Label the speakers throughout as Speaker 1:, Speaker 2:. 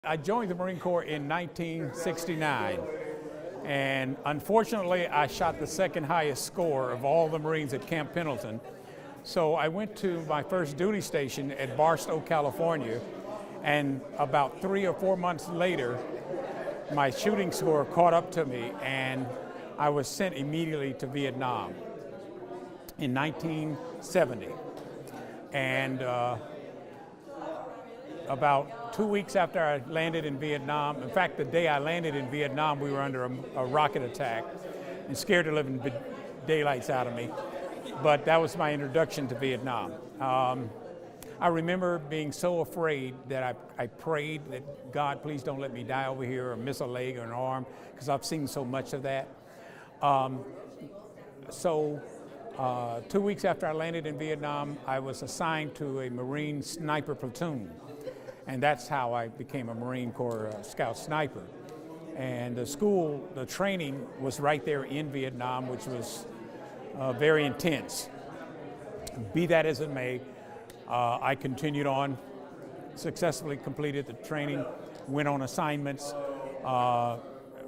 Speaker 1: I joined the Marine Corps in 1969, and unfortunately I shot the second highest score of all the Marines at Camp Pendleton. So I went to my first duty station at Barstow, California, and about 3 or 4 months later, my shooting score caught up to me, and I was sent immediately to Vietnam in 1970. And about 2 weeks after I landed in Vietnam, in fact, the day I landed in Vietnam, we were under a rocket attack and scared the living daylights out of me. But that was my introduction to Vietnam. I remember being so afraid that I prayed that, God, please don't let me die over here or miss a leg or an arm, because I've seen so much of that. 2 weeks after I landed in Vietnam, I was assigned to a Marine sniper platoon. And that's how I became a Marine Corps Scout sniper. And the training was right there in Vietnam, which was very intense. Be that as it may, I continued on, successfully completed the training, went on assignments.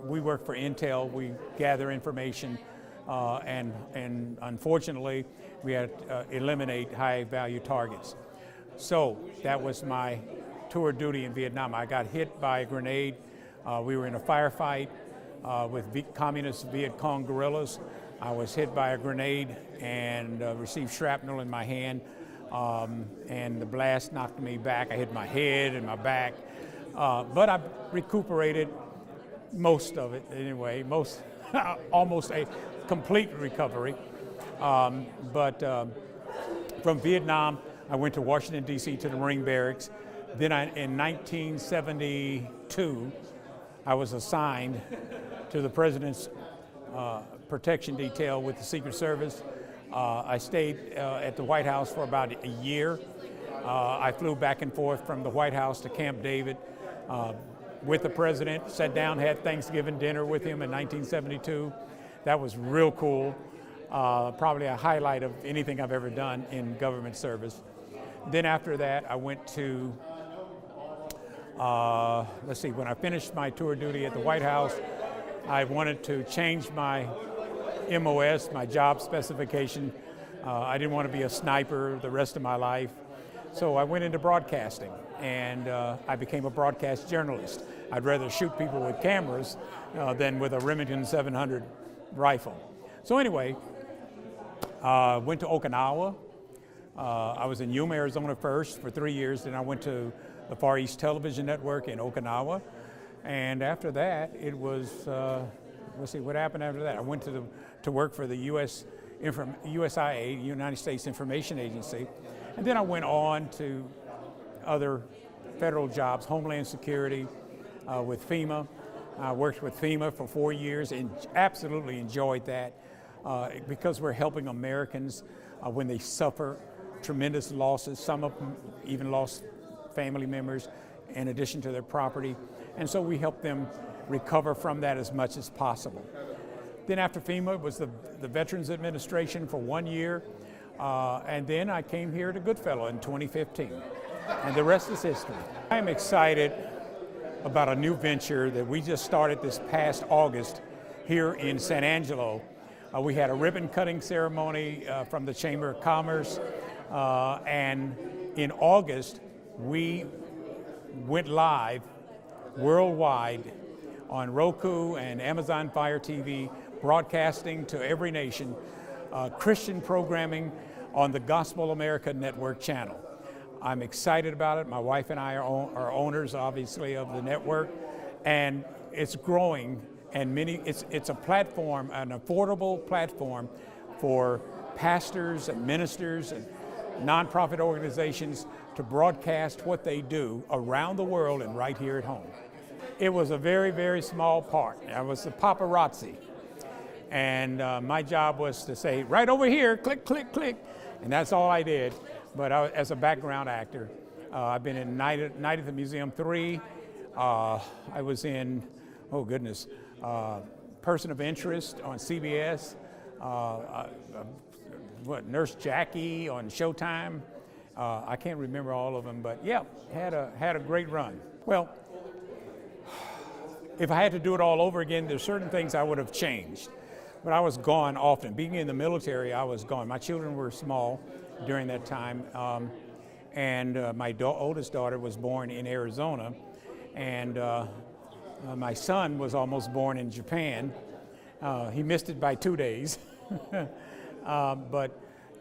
Speaker 1: We worked for Intel, we gather information, and unfortunately, we had to eliminate high value targets. So that was my tour of duty in Vietnam. I got hit by a grenade. We were in a firefight with communist Viet Cong guerrillas. I was hit by a grenade and received shrapnel in my hand, and the blast knocked me back. I hit my head and my back, but I recuperated most of it anyway, almost a complete recovery. But from Vietnam, I went to Washington, D.C. to the Marine Barracks. Then in 1972, I was assigned to the President's protection detail with the Secret Service. I stayed at the White House for about a year. I flew back and forth from the White House to Camp David with the President, sat down, had Thanksgiving dinner with him in 1972. That was real cool. Probably a highlight of anything I've ever done in government service. Then after that, I went to, when I finished my tour of duty at the White House, I wanted to change my MOS, my job specification. I didn't want to be a sniper the rest of my life. So I went into broadcasting, and I became a broadcast journalist. I'd rather shoot people with cameras than with a Remington 700 rifle. So anyway, went to Okinawa. I was in Yuma, Arizona first for 3 years, then I went to the Far East Television Network in Okinawa. And after that, it was, what happened after that? I went to work for the USIA, United States Information Agency. And then I went on to other federal jobs, Homeland Security, with FEMA. I worked with FEMA for 4 years and absolutely enjoyed that because we're helping Americans when they suffer tremendous losses. Some of them even lost family members in addition to their property. And so we help them recover from that as much as possible. Then after FEMA it was the Veterans Administration for 1 year. And then I came here to Goodfellow in 2015. And the rest is history. I am excited about a new venture that we just started this past August here in San Angelo. We had a ribbon cutting ceremony from the Chamber of Commerce. And in August, we went live worldwide on Roku and Amazon Fire TV, broadcasting to every nation, Christian programming on the Gospel America Network channel. I'm excited about it. My wife and I are owners, obviously, of the network, and it's growing. And it's a platform, an affordable platform for pastors and ministers and nonprofit organizations to broadcast what they do around the world and right here at home. It was a very, very small part. I was the paparazzi. And my job was to say, right over here, click, click, click. And that's all I did. But as a background actor, I've been in Night at the Museum 3. I was in, oh goodness, Person of Interest on CBS. Nurse Jackie on Showtime. I can't remember all of them, but yeah, had a great run. Well, If I had to do it all over again, there's certain things I would have changed. But I was gone often. Being in the military, I was gone. My children were small during that time, and my oldest daughter was born in Arizona, and my son was almost born in Japan. He missed it by 2 days. But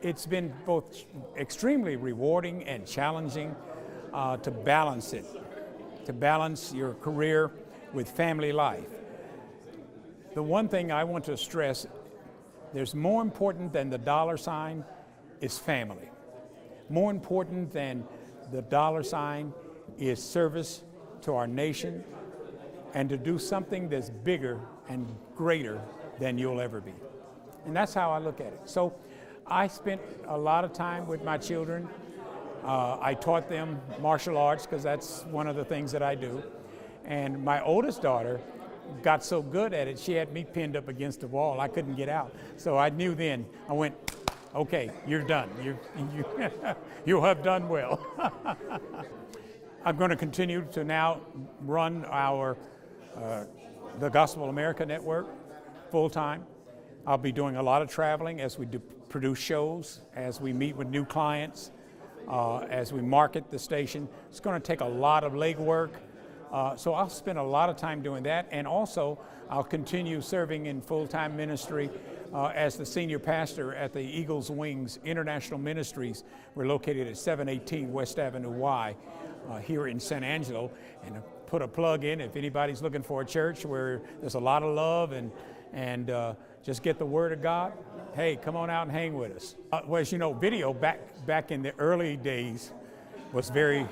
Speaker 1: it's been both extremely rewarding and challenging to balance it, to balance your career with family life. The one thing I want to stress, there's more important than the dollar sign is family. More important than the dollar sign is service to our nation and to do something that's bigger and greater than you'll ever be. And that's how I look at it. So I spent a lot of time with my children. I taught them martial arts because that's one of the things that I do. And my oldest daughter got so good at it, she had me pinned up against the wall. I couldn't get out. So I knew then, I went, okay, you're done. You have done well. I'm going to continue to now run the Gospel America Network full-time. I'll be doing a lot of traveling as we produce shows, as we meet with new clients, as we market the station. It's going to take a lot of legwork. So I'll spend a lot of time doing that, and also I'll continue serving in full-time ministry as the senior pastor at the Eagles Wings International Ministries. We're located at 718 West Avenue Y here in San Angelo. And put a plug in if anybody's looking for a church where there's a lot of love and just get the Word of God, hey, come on out and hang with us. Well, as you know, video back in the early days was very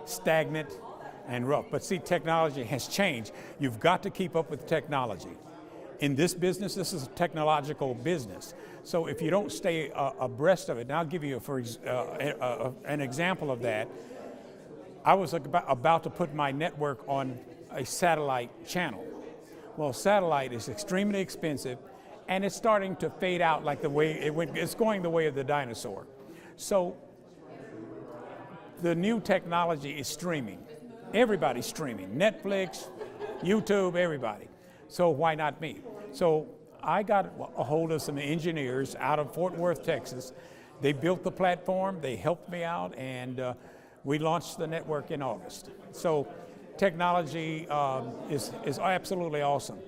Speaker 1: stagnant and rough. But see, technology has changed. You've got to keep up with technology. In this business, this is a technological business. So if you don't stay abreast of it, and I'll give you an example of that. I was about to put my network on a satellite channel. Well, satellite is extremely expensive, and it's starting to fade out like the way it went. It's going the way of the dinosaur. So the new technology is streaming. Everybody's streaming, Netflix, YouTube, everybody. So why not me? So I got a hold of some engineers out of Fort Worth, Texas. They built the platform, they helped me out, and we launched the network in August. So technology is absolutely awesome.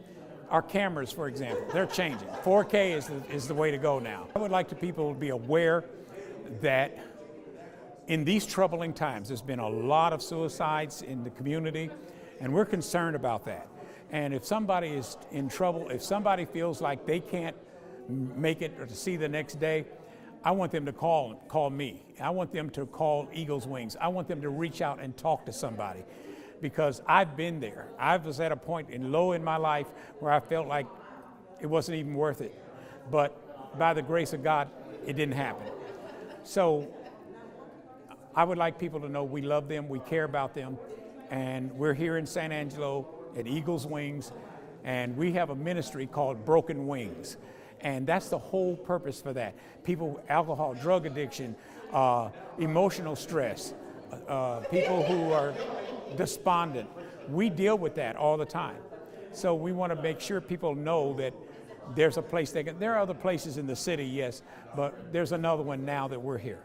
Speaker 1: Our cameras, for example, they're changing. 4K is the way to go now. I would like people to be aware that in these troubling times, there's been a lot of suicides in the community, and we're concerned about that. And if somebody is in trouble, if somebody feels like they can't make it or to see the next day, I want them to call me. I want them to call Eagles Wings. I want them to reach out and talk to somebody, because I've been there. I was at a point low in my life where I felt like it wasn't even worth it. But by the grace of God, it didn't happen. So I would like people to know we love them, we care about them, and we're here in San Angelo at Eagles Wings, and we have a ministry called Broken Wings, and that's the whole purpose for that. People with alcohol, drug addiction, emotional stress, people who are despondent, we deal with that all the time. So we want to make sure people know that there's a place there are other places in the city, yes, but there's another one now that we're here.